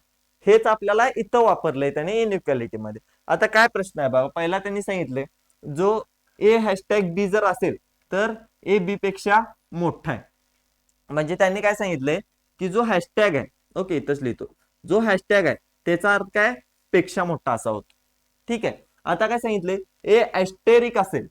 हेच आपल्याला इथं वापरलंय त्याने इनइक्वालिटी मध्ये. आता काय प्रश्न आहे बाबा, पहिला त्यांनी सांगितले जो ए हॅशटॅग बी जर असेल तर ए बी पेक्षा मोठा आहे. म्हणजे त्यांनी काय सांगितलंय की जो हॅशटॅग आहे, ओके इथंच लिहितो, जो हॅशटॅग आहे त्याचा अर्थ काय, पेक्षा मोठा असा होतो. ठीक आहे, आता काय सांगितले, ए ऍस्टेरिक असेल,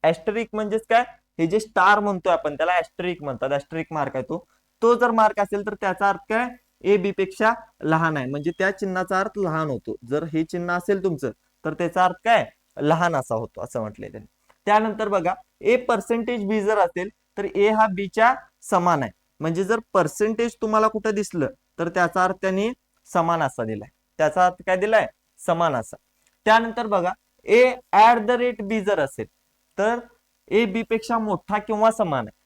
ऍस्टेरिक म्हणजेच काय, हे जे स्टार म्हणतोय आपण त्याला ऍस्टेरिक म्हणतात, ऍस्टेरिक मार्क आहे तो. तो जर मार्क असेल तर त्याचा अर्थ काय, ए बी पेक्षा लहान आहे, म्हणजे त्या चिन्हाचा अर्थ लहान होतो. जर हे चिन्ह असेल तुमचं तर त्याचा अर्थ काय, लहान असा होतो, असं म्हटलंय त्यांनी. त्यानंतर बघा, ए पर्सेंटेज बी जर असेल तर ए हा बी च्या समान आहे. म्हणजे जर पर्सेंटेज तुम्हाला कुठं दिसलं तर त्याचा अर्थ त्यांनी समान असा दिलाय, त्याचा अर्थ काय दिलाय, समान असा. त्यानंतर बघा, ए ऍट द रेट बी जर असेल तर ए बी पेक्षा मोठा किंवा समान आहे.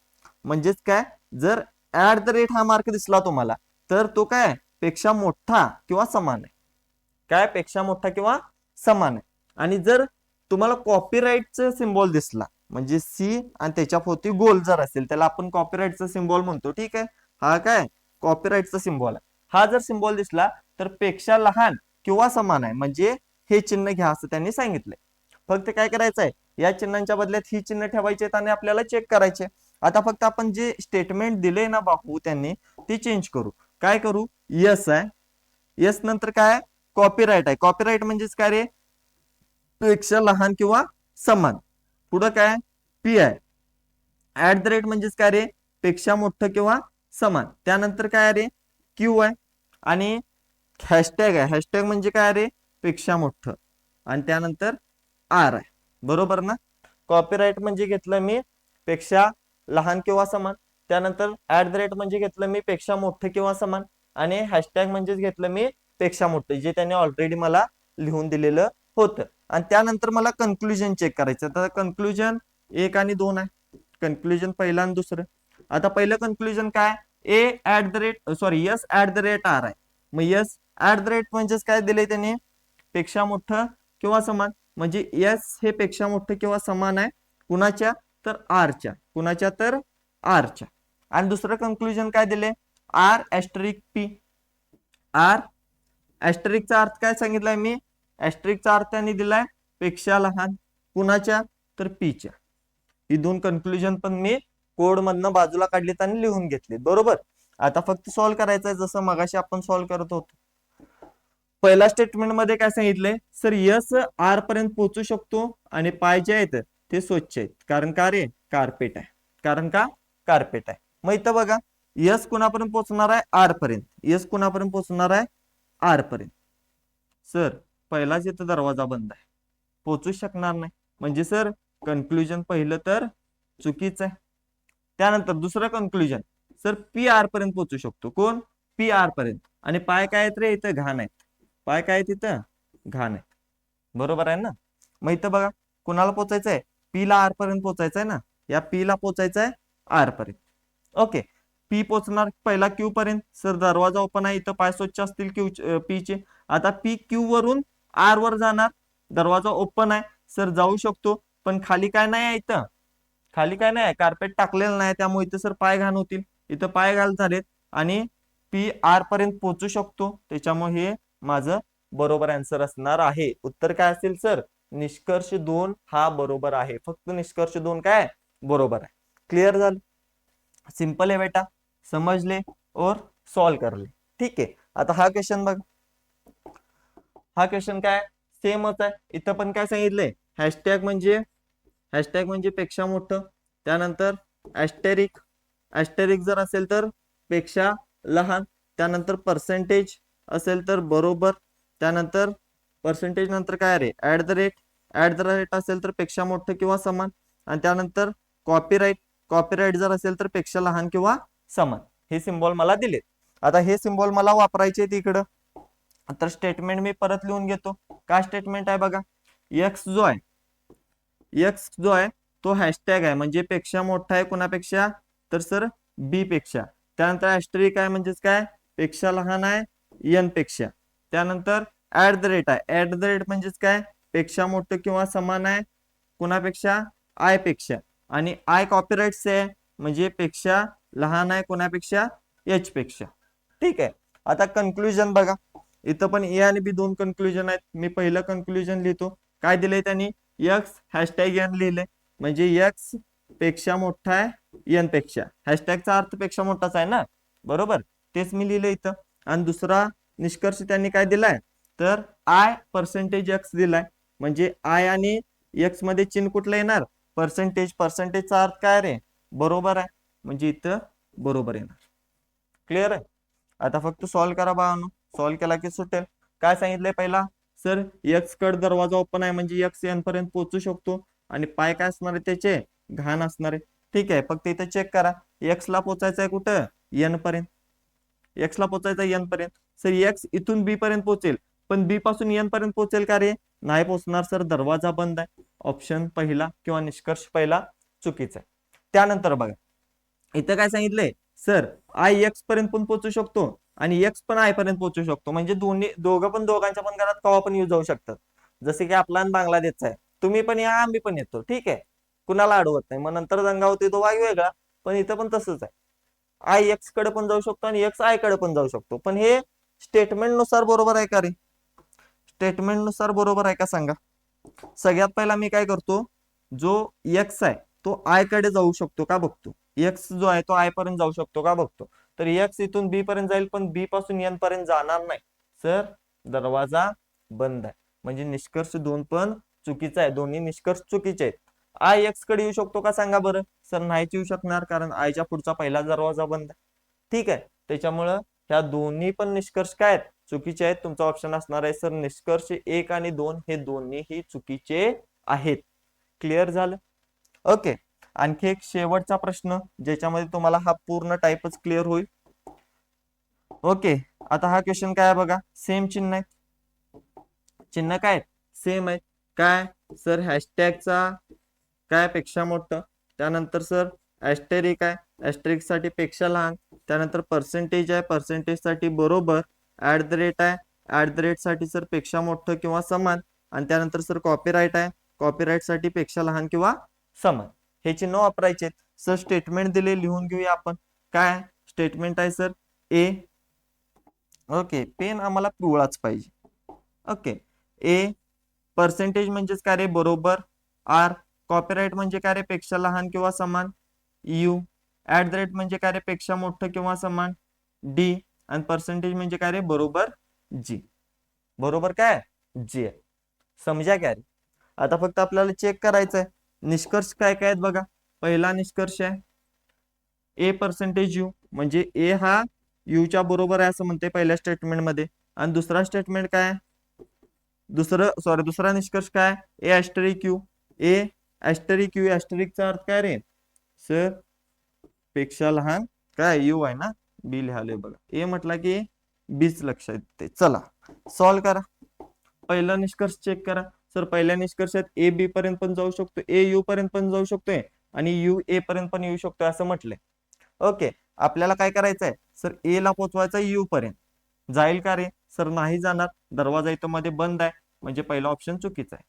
म्हणजेच काय, जर ऍट द रेट हा मार्क दिसला तुम्हाला तर तो काय, पेक्षा मोठा किंवा समान आहे. काय, पेक्षा मोठा किंवा समान आहे. आणि जर तुम्हाला कॉपीराईटचा सिम्बॉल दिसला, म्हणजे सी आणि त्याच्या भोवती गोल जर असेल, त्याला आपण कॉपीराईटचा सिम्बॉल म्हणतो. ठीक आहे, हा काय कॉपीराईटचा सिम्बॉल आहे. हा जर सिम्बॉल दिसला तर पेक्षा लहान किंवा समान आहे, म्हणजे हे चिन्ह घ्या असं त्यांनी सांगितलंय. फक्त काय करायचंय, या चिन्हांच्या बदल्यात ही चिन्ह ठेवायचे आणि आपल्याला चेक करायचे. आता फक्त आपण जे स्टेटमेंट दिले ना बापू त्यांनी, ते चेंज करू. काय करू, यस आहे, यस नंतर काय, कॉपीराईट आहे. कॉपीराईट म्हणजेच काय रे, पेक्षा लहान किंवा समान. पुढं काय, पी आहे. ऍट द रेट म्हणजेच काय रे, पेक्षा मोठं किंवा समान. त्यानंतर काय रे, क्यू आहे. आणि हॅशटॅग आहे, हॅशटॅग म्हणजे काय रे, पेक्षा मोठं. आणि त्यानंतर आर आहे, बरोबर ना. कॉपीराईट म्हणजे घेतलं मी पेक्षा लहान किंवा समान. त्यानंतर ऍट द रेट म्हणजे घेतलं मी पेक्षा मोठं किंवा समान. आणि हॅशटॅग म्हणजेच घेतलं मी पेक्षा मोठं, जे त्यांनी ऑलरेडी मला लिहून दिलेलं होतं. आणि त्यानंतर मला कन्क्लुजन चेक करायचं. तर कन्क्लुजन 1 आणि 2 आहे, कन्क्लुजन पहिलं आणि दुसरं. आता पहिलं कन्क्लुजन काय, A at the rate sorry yes at the rate R आहे. मग यस ऍट द रेट म्हणजेच काय दिले त्यांनी, पेक्षा मोठं किंवा समान. म्हणजे यस हे पेक्षा मोठं किंवा समान आहे कुणाच्या, तर आरच्या. कुणाच्या, तर आरच्या. आणि दुसरं कन्क्लुजन काय दिले, आर ऍस्टरिक पी. आर ऍस्टरिकचा अर्थ काय सांगितलाय मी, ऍस्टरिकचा अर्थ त्यांनी दिलाय पेक्षा लहान, कुणाच्या, तर पीच्या. ही 2 कन्क्लुजन पण मी कोड मधनं बाजूला काढलीत आणि लिहून घेतलीत, बरोबर. आता फक्त सॉल्व्ह करायचंय, जसं मगाशी आपण सॉल्व्ह करत होतो. पहिल्या स्टेटमेंट मध्ये काय सांगितलंय, सर यस आर पर्यंत पोहोचू शकतो आणि पाय जे आहेत ते स्वच्छ आहेत, कारण का रे, कार्पेट आहे. कारण का, कार्पेट आहे. मग इथं बघा, यस कुणापर्यंत पोहोचणार आहे, आर पर्यंत. यस कुणापर्यंत पोहोचणार आहे, आर पर्यंत. सर पहिलाच इथं दरवाजा बंद आहे, पोहोचू शकणार नाही. म्हणजे सर कन्क्लुजन पहिलं तर चुकीचं आहे. त्यानंतर दुसरं कन्क्लुजन, सर पी आर पर्यंत पोहोचू शकतो. कोण, पी आर पर्यंत. आणि पाय काय आहेत रे, इथं घाण आहेत. पाय काय तिथं, घाण आहेत, बरोबर आहे ना. मग इथं बघा, कुणाला पोचायचंय, पी ला आर पर्यंत पोचायचंय ना, या पी ला पोचायचंय आर पर्यंत. ओके, पी पोचणार पहिला क्यू पर्यंत. सर दरवाजा ओपन आहे, इथं पाय स्वच्छ असतील क्यू पी चे. आता पी क्यू वरून आर वर जाणार, दरवाजा ओपन आहे, सर जाऊ शकतो. पण खाली काय नाही आहे, इथं खाली काय नाही, कार्पेट टाकलेलं नाही, त्यामुळे इथं सर पाय घाण होतील. इथं पाय घाल झालेत आणि पी आर पर्यंत पोहोचू शकतो. त्याच्यामुळे हे माझं बरोबर आन्सर असणार आहे. उत्तर काय असेल सर, निष्कर्ष 2 हा बरोबर आहे. फक्त निष्कर्ष 2 काय बरोबर आहे. क्लिअर झालं, सिंपल है बेटा, समझ ले और सॉल्व कर ले. ठीक आहे, आता हा क्वेश्चन बघ. हा क्वेश्चन काय, सेमच आहे. इथं पण काय सांगितलंय, हॅशटॅग म्हणजे पेक्षा मोठं, त्यानंतर ऍस्टेरिक, जर असेल तर पेक्षा लहान, त्यानंतर पर्सेंटेज असेल तर बरोबर, त्यानंतर पर्सेंटेज नंतर काय रे ऍट द रेट असेल तर पेक्षा मोठं किंवा समान, आणि त्यानंतर कॉपीराईट जर असेल तर पेक्षा लहान किंवा समान. हे सिम्बॉल मला दिलेत. आता हे सिम्बॉल मला वापरायचे तिकडं, तर स्टेटमेंट मी परत लिहून घेतो. काय स्टेटमेंट आहे बघा, एक्स जो आहे तो हॅशटॅग आहे, म्हणजे पेक्षा मोठा आहे कोणापेक्षा, तर सर बी पेक्षा. त्यानंतर ऍस्टरिक आहे म्हणजेच काय, पेक्षा लहान आहे एन पेक्षा. त्यानंतर ऍट द रेट आहे, ऍट द रेट म्हणजेच काय, पेक्षा मोठं किंवा समान आहे कोणापेक्षा, आय पेक्षा. आणि आय कॉपीराइट आहे म्हणजे पेक्षा लहान आहे कोणापेक्षा, एच पेक्षा. ठीक आहे. आता कन्क्लुजन बघा, इथं पण ए आणि बी दोन कन्क्लुजन आहेत. मी पहिलं कन्क्लुजन लिहितो. काय दिलंय त्यांनी, एक्स हॅशटॅग एन लिहिले, म्हणजे एक्स पेक्षा मोठा आहे एन पेक्षा. हॅशटॅगचा अर्थ पेक्षा मोठाच आहे ना, बरोबर, तेच मी लिहिलं इथं. आणि दुसरा निष्कर्ष त्यांनी काय दिलाय, तर आय पर्सेंटेज एक्स दिलाय, म्हणजे आय आणि एक्स मध्ये चिन्ह कुठलं येणार, पर्सेंटेजचा अर्थ काय रे, बरोबर आहे, म्हणजे इथं बरोबर येणार. क्लिअर आहे. आता फक्त सॉल्व्ह करा बाळांनो, सॉल्व्ह केला की सुटेल. काय सांगितलंय पहिला, सर एक्स कड दरवाजा ओपन आहे म्हणजे एक्स एन पर्यंत पोहोचू शकतो, आणि पाय काय असणार आहे त्याचे, घाण असणार आहे. ठीक आहे, फक्त इथे चेक करा, एक्स ला पोचायचं आहे कुठं, एन पर्यंत. एक्स ला पोचायचं एन पर्यंत. सर एक्स इथून बी पर्यंत पोहोचेल, पण बी पासून एन पर्यंत पोहोचेल का रे, नाही पोहोचणार सर, दरवाजा बंद आहे. ऑप्शन पहिला किंवा निष्कर्ष पहिला चुकीचा आहे. त्यानंतर बघा, इथं काय सांगितलंय, सर आय एक्स पर्यंत पण पोहोचू शकतो आणि एक्स पण आय पर्यंत पोहोचू शकतो, म्हणजे दोघं पण दोघांच्या पण घरात कवा पण येऊ जाऊ शकतात. जसे की आपला बांगलादेशचा आहे, तुम्ही पण या आम्ही पण येतो, ठीक आहे, कुणाला अडवत नाही. मग नंतर दंगा होते तो वाग वेगळा, पण इथं पण तसंच आहे. आय एक्स कडे पण जाऊ शकतो आणि एक्स आय कडे पण जाऊ शकतो. पण हे स्टेटमेंट नुसार बरोबर आहे का रे, स्टेटमेंट नुसार बरोबर आहे का सांगा. सगळ्यात पहिला मी काय करतो, जो एक्स आहे तो आय कडे जाऊ शकतो का बघतो, एक्स जो आहे तो आय पर्यंत जाऊ शकतो का बघतो. तर एक्स इथून बी पर्यंत जाईल, पण बी पासून एन पर्यंत जाणार नाही, सर दरवाजा बंद आहे. म्हणजे निष्कर्ष दोन पण चुकीचा आहे, दोन्ही निष्कर्ष चुकीचे आहेत. आय एक्स कडे येऊ शकतो का सांगा बरं, सर नाहीच येऊ शकणार, कारण आयच्या पुढचा पहिला दरवाजा बंद आहे. ठीक आहे, त्याच्यामुळं ह्या दोन्ही पण निष्कर्ष काय आहेत, चुकीचे आहेत. तुमचा ऑप्शन असणार आहे सर निष्कर्ष 1 आणि 2 हे दोन्हीही चुकीचे आहेत. क्लिअर झालं. ओके, आणखी एक शेवटचा प्रश्न ज्याच्यामध्ये तुम्हाला हा पूर्ण टाइपच क्लिअर होईल. ओके, आता हा क्वेश्चन काय आहे बघा, सेम चिन्ह आहे, चिन्ह काय सेम आहे. काय सर, हॅशटॅगचा काय पेक्षा मोठं, त्यानंतर सर ऍस्टेरिक आहे, ऍस्टेरिक साठी पेक्षा लहान, त्यानंतर पर्सेंटेज आहे, पर्सेंटेज साठी बरोबर, ऍट द रेट आहे, ऍट द रेट साठी सर पेक्षा मोठं किंवा समान, आणि त्यानंतर सर कॉपीराईट आहे, कॉपीराईट साठी पेक्षा लहान किंवा समान. हे चिन्ह वापरायचे. सर स्टेटमेंट दिले, लिहून घेऊया आपण. काय स्टेटमेंट आहे सर, ए, ओके, पेन आम्हाला पिवळाच पाहिजे. ओके, ए पर्सेंटेज म्हणजेच काय रे, बरोबर, आर कॉपीराईट म्हणजे काय रे, पेक्षा लहान किंवा समान, यू ऍट द रेट म्हणजे काय रे, पेक्षा मोठं किंवा समान, डी आणि पर्सेंटेज म्हणजे काय रे, बरोबर जी. बरोबर काय जी आहे, समजा काय रे. आता फक्त आपल्याला चेक करायचं आहे निष्कर्ष काय काय आहेत बघा. पहिला निष्कर्ष आहे ए पर्सेंटेज यू, म्हणजे ए हा यू च्या बरोबर आहे असं म्हणते पहिल्या स्टेटमेंट मध्ये. आणि दुसरा स्टेटमेंट काय, दुसरा निष्कर्ष काय, ए ऍस्टरिक यू, ए ऍस्टरिक यू, ऍस्टरिकचा अर्थ काय रे सर, पेक्षा लहान काय यू आहे ना, बी लिहाले बघा, ए म्हटला की बीच लक्षात येते. चला सॉल्व करा. पहिला निष्कर्ष चेक करा. सर पहिल्या निष्कर्षात ए बी पर्यंत पण जाऊ शकतो, ए यू पर्यंत पण जाऊ शकतोय, आणि यू ए पर्यंत पण येऊ शकतोय असं म्हटलंय. ओके, आपल्याला काय करायचंय सर, ए ला पोचवायचा यू पर्यंत, जाईल का रे सर, नाही जाणार, दरवाजा इथं मध्ये बंद आहे, म्हणजे पहिला ऑप्शन चुकीचा आहे.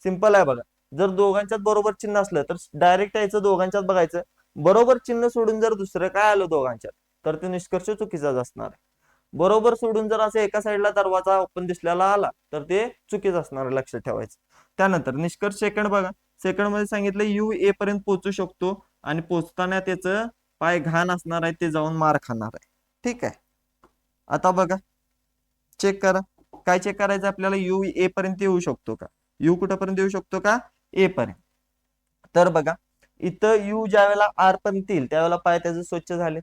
सिंपल आहे बघा. जर दोघांच्यात बरोबर चिन्ह असलं तर डायरेक्ट यायचं दोघांच्यात बघायचं, बरोबर चिन्ह सोडून जर दुसरं काय आलं दोघांच्यात तर ते निष्कर्ष चुकीचाच असणार आहे. बरोबर सोडून जर असं एका साईडला दरवाजा ओपन दिसलेला आला तर ते चुकीचं असणार आहे, लक्षात ठेवायचं. त्यानंतर निष्कर्ष सेकंड बघा, सेकंड मध्ये सांगितलं यू ए पर्यंत पोहोचू शकतो, आणि पोचताना त्याचं पाय घाण असणार आहे, ते जाऊन मार खाणार आहे. ठीक आहे, आता बघा चेक करा. काय चेक करायचं आपल्याला, यू ए पर्यंत येऊ शकतो का, यू कुठपर्यंत येऊ शकतो का, ए पर्यंत. तर बघा इथं यू ज्या वेळेला आर पर्यंत येईल त्यावेळेला पाय त्याचे स्वच्छ झाले.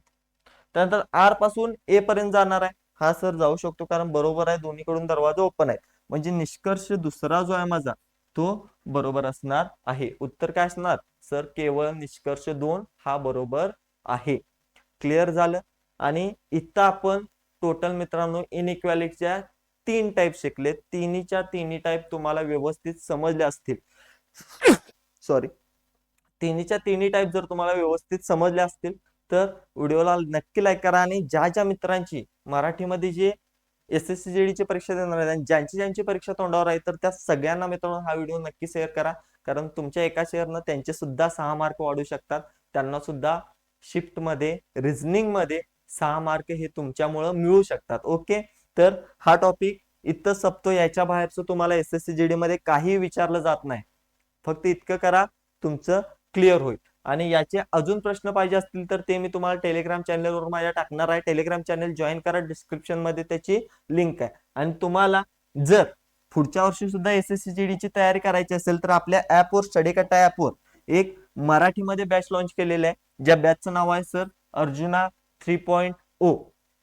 त्यानंतर आर पासून ए पर्यंत जाणार आहे, हा सर जाऊ शकतो कारण बरोबर आहे, दोन्हीकडून दरवाजा ओपन आहे. म्हणजे निष्कर्ष दुसरा जो आहे माझा तो बरोबर असणार आहे. उत्तर काय असणार सर, केवळ निष्कर्ष 2 हा बरोबर आहे. क्लिअर झालं. आणि इथं आपण टोटल मित्रांनो इनइक्वालिटीच्या 3 टाईप शिकले, तिन्हीच्या तिन्ही टाईप तुम्हाला व्यवस्थित समजले असतील. सॉरी, तिन्हीच्या तिन्ही टाईप जर तुम्हाला व्यवस्थित समजले असतील तर व्हिडिओला नक्की लाईक करा. आणि ज्या ज्या मित्रांची मराठीमध्ये जे एसएससी जीडीची परीक्षा देणार आहेत आणि ज्यांची ज्यांची परीक्षा तोंडावर आहे तर त्या सगळ्यांना मित्रांनो हा व्हिडिओ नक्की शेअर करा, कारण तुमच्या एका शेअरनं त्यांचे सुद्धा 6 मार्क वाढू शकतात. त्यांना सुद्धा शिफ्ट मध्ये रिझनिंग मध्ये 6 मार्क हे तुमच्यामुळे मिळू शकतात. ओके, तर हा टॉपिक इथं संपतो. याच्या बाहेरचं तुम्हाला एसएससी जीडी मध्ये काही विचारलं जात नाही. फक्त इतकं करा तुमचं क्लिअर होईल. आणि याचे अजून प्रश्न पाहिजे असतील तर ते मी तुम्हाला टेलिग्राम चॅनलवर माझ्या टाकणार आहे. टेलिग्राम चॅनल जॉईन करा, डिस्क्रिप्शन मध्ये त्याची लिंक आहे. आणि तुम्हाला जर पुढच्या वर्षी सुद्धा एसएससी जीडीची तयारी करायची असेल तर आपल्या ऍपवर, स्टडी कट्टा ऍपवर एक मराठीमध्ये बॅच लॉन्च केलेले आहे, ज्या बॅचचं नाव आहे सर अर्जुना 3.0.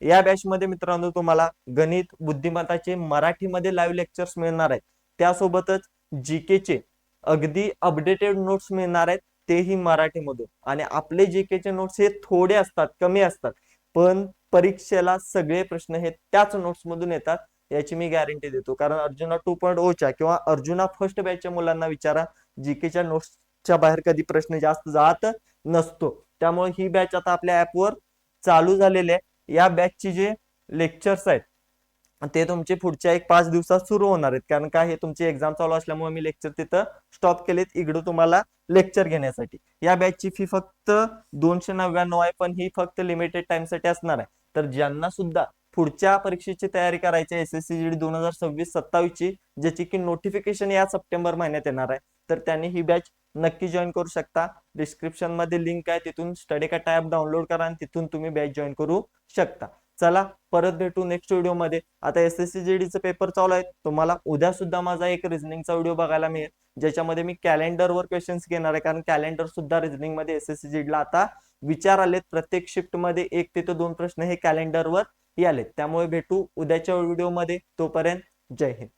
या बॅच मध्ये मित्रांनो तुम्हाला गणित, बुद्धिमत्ताचे मराठीमध्ये लाईव्ह लेक्चर्स मिळणार आहेत. त्यासोबतच जीकेचे अगदी अपडेटेड नोट्स मिळणार आहेत, तेही मराठीमधून. आणि आपले जीकेचे नोट्स हे थोडे असतात, कमी असतात, पण परीक्षेला सगळे प्रश्न हे त्याच नोट्स मधून येतात, याची मी गॅरंटी देतो. कारण अर्जुना 2.0च्या किंवा अर्जुना फर्स्ट बॅचच्या मुलांना विचारा, जीकेच्या नोट्सच्या बाहेर कधी प्रश्न जास्त जात नसतो. त्यामुळे ही बॅच आता आपल्या ऍपवर चालू झालेली आहे. या बॅचचे जे लेक्चर्स आहेत ते तुमचे पुढच्या 5 दिवसात सुरू होणार आहेत, कारण काय हे तुमची एक्झाम चालू असल्यामुळे मी लेक्चर तिथं स्टॉप केलेत इकडे तुम्हाला लेक्चर घेण्यासाठी. या बॅचची फी फक्त 299 आहे, पण ही फक्त लिमिटेड टाइम साठी असणार आहे. तर ज्यांना सुद्धा पुढच्या परीक्षेची तयारी करायची आहे एसएससी जीडी 2026-27 ची, ज्याची की नोटिफिकेशन या सप्टेंबर महिन्यात येणार आहे, तर त्यांनी ही बॅच नक्की जॉईन करू शकता. डिस्क्रिप्शन मध्ये लिंक आहे, तिथून स्टडी कट्टा ऍप डाउनलोड करा आणि तिथून तुम्ही बॅच जॉईन करू शकता. चला परत भेटू नेक्स्ट व्हिडिओ मध्ये. आता एसएससी जीडीचे पेपर चालू आहेत, तुम्हाला उद्या सुद्धा माझा एक रिझनिंगचा व्हिडिओ बघायला मिळेल, ज्याच्यामध्ये मी कॅलेंडरवर क्वेश्चन्स घेणार आहे, कारण कॅलेंडर सुद्धा रिझनिंग मध्ये एसएससी जीडीला आता विचार आलेत. प्रत्येक शिफ्ट मध्ये 1 ते 2 प्रश्न हे कॅलेंडरवर यालेत. त्यामुळे भेटू उद्याच्या व्हिडिओ मध्ये. तोपर्यंत जय हिंद.